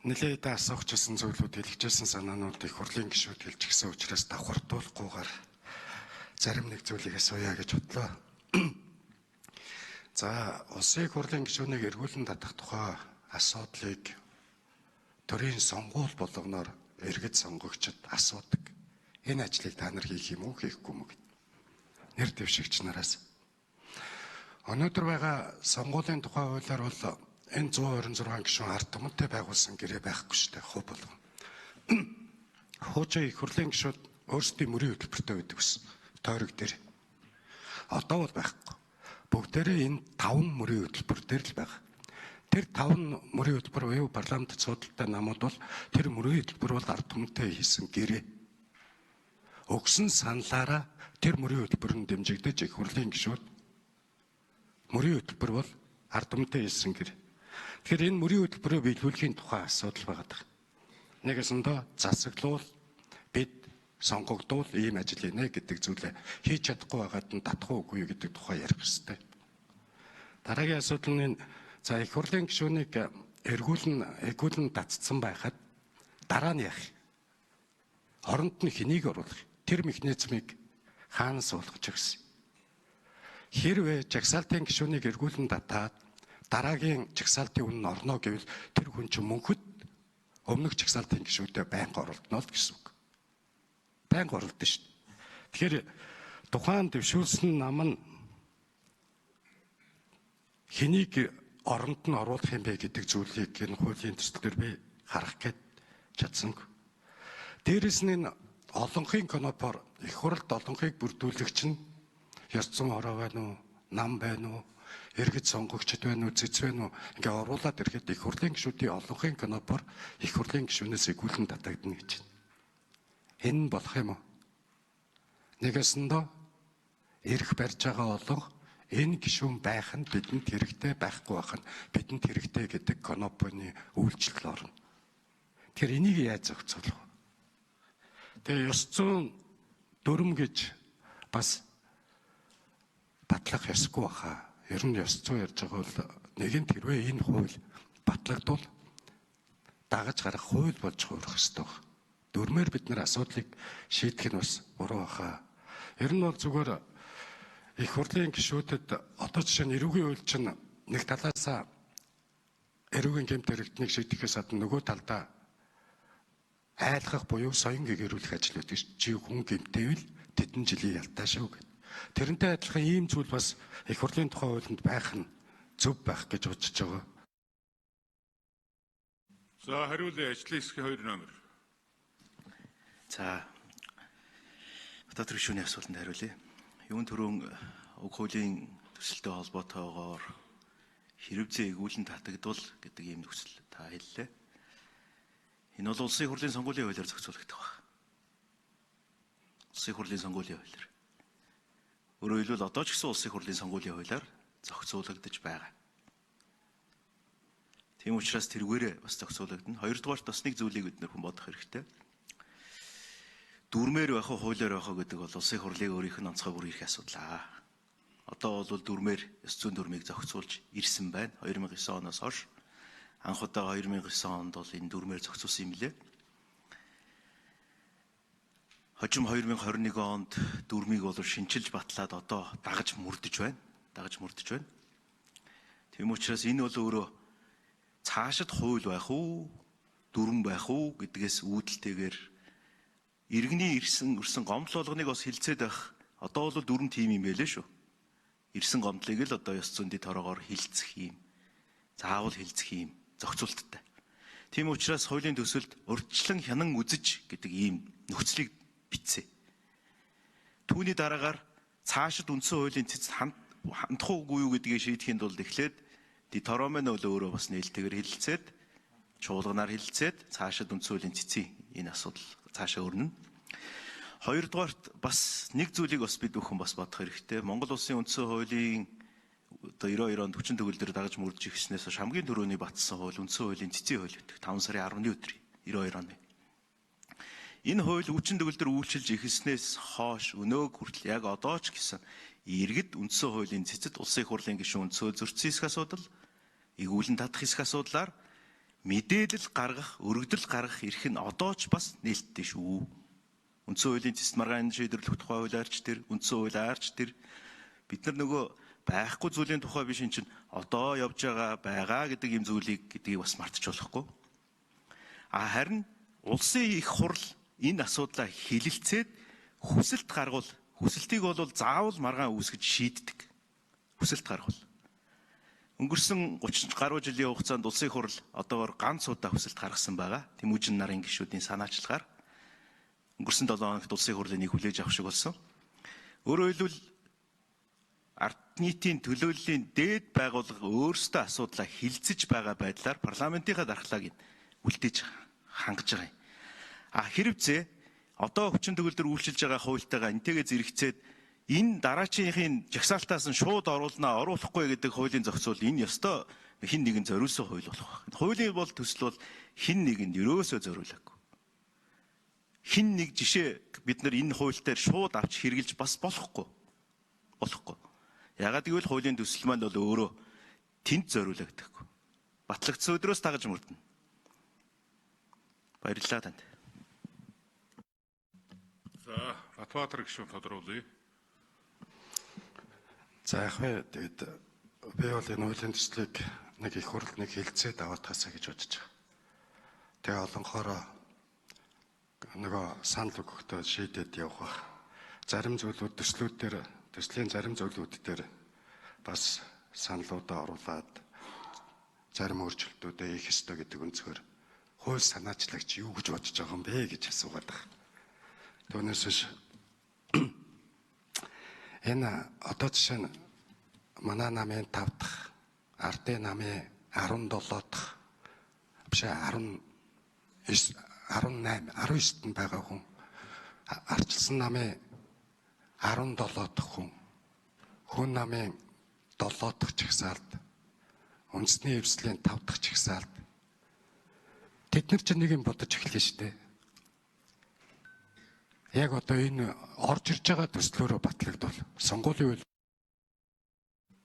Нэлээд асуухчсан зүйлүүд хэлчихсэн санаанууд их хурлын гишүүд хэлж гисэн учраас давхардуулахгүйгээр зарим нэг зүйлийг асууя гэж бодлоо. За, улсын хурлын гишүүнийг эргүүлэн татах тухай асуудлыг төрийн сонгуул болгоноор иргэд сонгогчид асуудаг. Энэ ажлыг та нар хийх юм уу, хийхгүй юм уу гэд. Нэр дэвшигч нараас. Өнөөдөр байгаа сонгуулийн тухай хуулиар бол энэ 126 гишүүн ард түмэнтэй байгуулсан гэрээ байхгүй шүү дээ, хувь болгон. Хуучин их хурлын гишүүд өөрсдийн мөрийн хөтөлбөртэй байдаг гэсэн тойрог дээр. Одоо бол байхгүй. Бүгдээрээ энэ 5 мөрийн хөтөлбөр дээр л байгаа. Тэр 5 мөрийн хөтөлбөр буюу парламентд судалтай намууд бол тэр мөрийн хөтөлбөр бол ард түмэнтэй хийсэн гэрээ. Өгсөн саналаараа тэр мөрийн хөтөлбөрөнд дэмжигдэж их хурлын гишүүд мөрийн хөтөлбөр бол ард түмэнтэй хийсэн гэрээ. Тэгэхээр энэ мөрийн хөтөлбөрөө биелүүлэхийн тухай асуудал байгаа. Нэгэсэндээ засаглуул бид сонгогдвол ийм ажилийнэ гэдэг зүйлээ хийж чадахгүй байгаад нь татах уугүй гэдэг тухай ярих хэрэгтэй. Дараагийн асуудал нь за их хурлын гишүүнийг эргүүлэн татцсан байхад дараа нь яах? Оронд нь хэнийг оруулах? Тэр механизмыг хаана суулгах гэсэн. Хэрвээ жагсаалтын гишүүнийг эргүүлэн татаад дараагийн жагсаалтын үнэ нь орно гэвэл тэр хүн чинь мөнхөд өмнөх жагсаалтын гишүүдэд байнга оролдоно л гэсэн үг. Байнга оролдсон шүү дээ. Тэгэхээр тухайн дэвшүүлсэн нам нь хэнийг оронд нь оруулах юм бэ гэдэг зүйлийг энэ хуулийн төслөөр би харах гээд чадсангүй. Дээрэс нь энэ олонхын конопор их хурлд олонхыг бүрдүүлэгч нь ёс зүйн хороо байна уу, нам байна уу, иргэд сонгогчд байна уу, цэц байна уу ингээ оруулаад ирэхэд их хурлын гишүүдийн олонхын конопор их хурлын гишүүнээс эргүүлэн татагдана гэж байна. Энэ нь болох юм уу? Нэгэсэндээ эрх барьж байгаа олонх энэ гишүүн байх нь бидэнд хэрэгтэй, байхгүй байх нь бидэнд хэрэгтэй гэдэг конопоны үйлчлэл орно. Тэгэхээр энийг яаж зохицуулах вэ? Тэгээ ёс зүйн дүрм гэж бас батлах ёсгүй баха. Ер нь ёс зүй ярьж байгаа бол нэгэнт хэрвээ энэ хууль батлагдвал дагаж гарах хууль болж хуурах ёстой байна. Дүрмээр бид нар асуудлыг шийдэх нь бас буруу баха. Ер нь бол зүгээр их хурлын гишүүдэд одоо жишээ нь эрүүгийн хууль чинь нэг талаасаа эрүүгийн гэмт хэрэгтнийг шийдэхээс гадна нөгөө талдаа айлгах буюу соён гэгэрүүлэх ажил үүдэг. Чи хүн гэмтээвэл тэдэн жилийн ялтаа шүү гэдэг. Тэрнтэй адилхан ийм зүйл бас их хурлын тухай хуулинд байх нь зөв байх гэж бодож байгаа. За хариулъя ажлын хэсгийн 2 номер. За дотоод гишүүний асуултанд хариулъя. Юун түрүүн уг хуулийн төсөлтэй холбоотойгоор хэрэгцээ эгүүлэн татагдвал гэдэг ийм нөхцөл та хэллээ. Энэ бол улсын хурлын сонгуулийн хуулиар зохицуулагдах байна. Улсын хурлын сонгуулийн хуулиар. Өөрөөр хэлбэл одоо ч гэсэн улсын хурлын сонгуулийн хуулиар зохицуулагдаж байгаа. Тийм учраас тэргээрээ бас зохицуулагдана. Хоёрдугаарт бас нэг зүйлийг бид нэр хүн бодох хэрэгтэй. Дүрмээр байх уу, хуулиар байх уу гэдэг бол улсын хурлын өөрийнх нь онцгой бүр их асуудал аа. Одоо бол дүрмээр ёс зүйн дүрмийг зохицуулж ирсэн байна. 2009 оноос хойш. Анх удаа 2009 онд бол энэ дүрмээр зохицуулсан юм лээ. Хожим 2021 онд дүрмийг бол шинчилж батлаад одоо дагаж мөрдөж байна. Тийм учраас энэ бол өөрөө цаашид хууль байх уу, дүрм байх уу гэдгээс үүдэлтэйгээр иргэний ирсэн гомдол болгоныг бас хилцээд байх. Одоо бол дүрм тийм юм байлээ шүү. Ирсэн гомдлыг л одоо ёс зүйн дэд хороогоор хилцэх юм. Заавал хилцэх юм зохицуулттай. Тийм учраас хуулийн төсөлд урьдчилан хянан үзэж гэдэг ийм нөхцөлийг бичсэн. Түүний дараагаар цаашид үндсэн хуулийн цэцэд хандах уугүй юу гэдгийг шийдэхийн тулд эхлээд дэд хороо мань өөрөө бас нээлттэйгээр хэлэлцээд чуулганаар хэлэлцээд цаашид үндсэн хуулийн цэцийн энэ асуудал цаашаа өрнөнө. Хоёрдугаарт бас нэг зүйлийг бас бид бүхэн бас бодох хэрэгтэй. Монгол улсын үндсэн хуулийн одоо 92 онд хүчин төгөлдөр дагаж мөрдөж ирснээс хойш хамгийн түрүүний батсан хууль үндсэн хуулийн цэцгийн хууль гэдэг 5 сарын 10-ны өдөр 92 оны. Энэ хууль хүчин төгөлдөр үйлчилж эхэлснээс хойш өнөөг хүртэл яг одоо ч гэсэн иргэд үндсэн хуулийн цэцэд улсын хурлын гишүүн цөөл зөрчсөн хэсэг асуудал, эгүүлэн татах хэсэг асуудлаар мэдээлэл гаргах, өргөдөл гаргах эрх нь одоо ч бас нээлттэй шүү. Үндсэн хуулийн тест маргааны шийдвэрлэх тухай хуулиарч тэр, үндсэн хуулиарч тэр бид нар нөгөө байхгүй зүйлийн тухай биш энэ чинь одоо явж байгаа гэдэг юм зүйлийг гэдгийг бас мартаж болохгүй. Харин улсын их хурл энэ асуудлаа хилэлцээд хүсэлт гаргуул, хүсэлтийг бол заавал маргаан үүсгэж шийддэг. Хүсэлт гаргуул. Өнгөрсөн 30 гаруй жилийн хугацаанд улсын их хурл одоогоор ганц удаа хүсэлт гаргасан байгаа. Тэмүүжин нарын гишүүдийн санаачлагаар өнгөрсөн 7 хоногт улсын их хурлыг хүлээж авах шиг болсон. Өөрөөр хэлбэл ард нийтийн төлөөллийн дээд байгууллага өөрсдөө асуудлаа хилцэж байгаа байдлаар парламентынхаа дархлааг үлдээж хангаж байгаа юм. Хэрвээ одоо хүчин төгөлдөр үйлчилж байгаа хуультайгаа энтэйгээ зэрэгцээд энэ дараачийн жагсаалтаас нь шууд оруулахгүй гэдэг хуулийн зохицуул энэ ёстой хин нэгэн зориулсан хууль болох байна. Хуулийн бол төсөл бол хин нэгэнд ерөөсөө зориулаагүй. Хин нэг жишээ бид нар энэ хуультай шууд авч хэрэгжилж бас болохгүй. Ягаад гэвэл хуулийн төсөл маань бол өөрөө тэнд зориулагдаггүй. Батлагдсан өдрөөс дагаж мөрдөнө. Баярлалаа танд. За, Батбаатар гишүүн тодруулъя. За яг тэгээд би бол энэ хуулийн төслийг нэг их хурл нэг хилцээд аваадахасаа гэж бодож байгаа. Тэгээ олонхороо нөгөө санал өгөхдөө шийдээд явах байх. Зарим зүйлүүд төслийн зарим зүйлүүд дээр бас саналуудаа оруулаад зарим өөрчлөлтүүдээ хийх ёстой гэдэг өнцгөр хууль санаачлагч юу гэж бодож байгаа юм бэ гэж асуугаад байна. Түүнээс биш энэ одоо жишээ нь манай намын 5 дахь, ардын намын 17 дахь, биш 19, 19-т байгаа хүн, ардчилсан намын 17 дахь хүн намын 7 дахь чагсаалт, үндэсний эвслийн 5 дахь чагсаалт. Тэд нар ч нэг юм бодож эхэлнэ шүү дээ. Яг одоо энэ орж ирж байгаа төслөөрөө батлагдвал сонгуулийн үйл